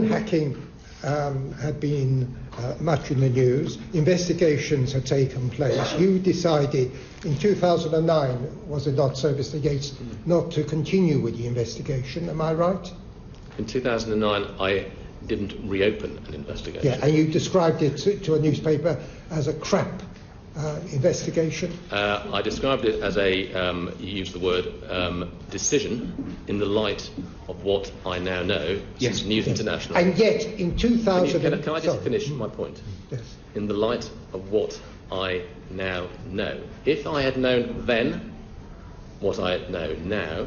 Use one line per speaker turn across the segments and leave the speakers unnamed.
Hacking had been much in the news. Investigations had taken place. You decided in 2009, was it not so, Mr. Yates, not to continue with the investigation. Am I right?
In 2009, I didn't reopen an investigation.
Yeah, and you described it to a newspaper as a crap investigation.
I described it as a, you used the word, decision in the light of what I now know since News International.
And yet, in 2000...
Can I just finish my point?
Yes.
In the light of what I now know. If I had known then what I know now,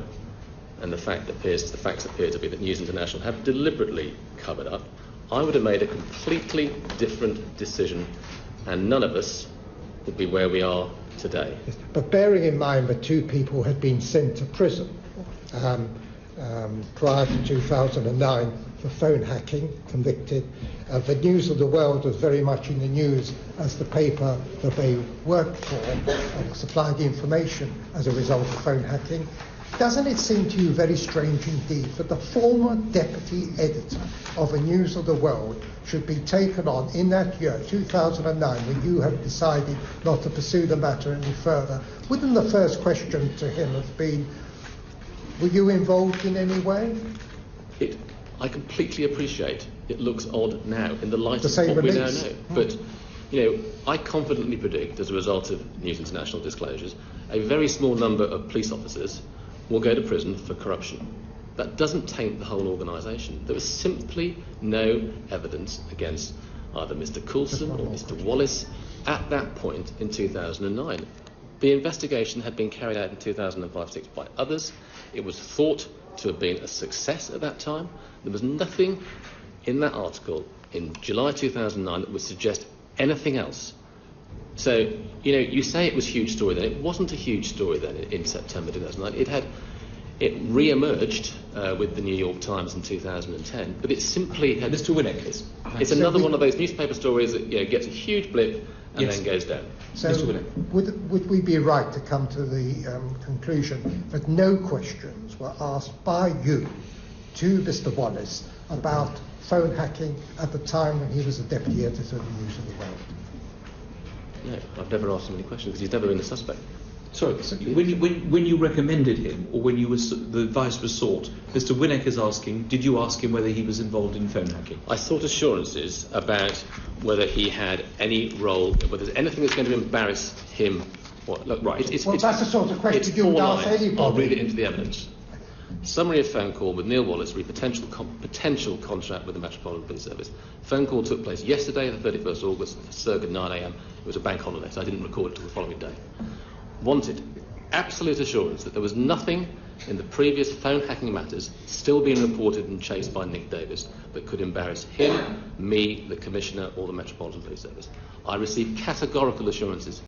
and the facts appear to be that News International have deliberately covered up, I would have made a completely different decision, and none of us would be where we are today.
Yes. But bearing in mind that two people had been sent to prison prior to 2009 for phone hacking, convicted, the News of the World was very much in the news as the paper that they worked for and supplied the information as a result of phone hacking. Doesn't it seem to you very strange indeed that the former deputy editor of the News of the World should be taken on in that year, 2009, when you have decided not to pursue the matter any further? Wouldn't the first question to him have been, were you involved in any way?
I completely appreciate it looks odd now in the light of what
we
now know. But, I confidently predict, as a result of News International disclosures, a very small number of police officers will go to prison for corruption. That doesn't taint the whole organisation. There was simply no evidence against either Mr. Coulson or Mr. Wallace at that point in 2009. The investigation had been carried out in 2005-06 by others. It was thought to have been a success at that time. There was nothing in that article in July 2009 that would suggest anything else. So, you say it was a huge story then. It wasn't a huge story then in September 2009. It re-emerged with the New York Times in 2010, but it simply had...
Mr. Winnick.
It's another one of those newspaper stories that gets a huge blip and then goes down.
So would we be right to come to the conclusion that no questions were asked by you to Mr. Wallace about phone hacking at the time when he was the deputy editor of the News of the World?
No, I've never asked him any questions because he's never been a suspect.
Sorry, when you recommended him, or when the advice was sought, Mr. Winnick is asking, did you ask him whether he was involved in phone hacking?
I sought assurances about whether he had any role, whether there's anything that's going to embarrass him. Look, right.
That's the sort of question you would ask anybody.
I'll read it into the evidence. Summary of phone call with Neil Wallace re potential contract with the Metropolitan Police Service. Phone call took place yesterday, the 31st August, circa 9 a.m. It was a bank holiday, so I didn't record it until the following day. Wanted absolute assurance that there was nothing in the previous phone hacking matters still being reported and chased by Nick Davis that could embarrass him, me, the Commissioner, or the Metropolitan Police Service. I received categorical assurances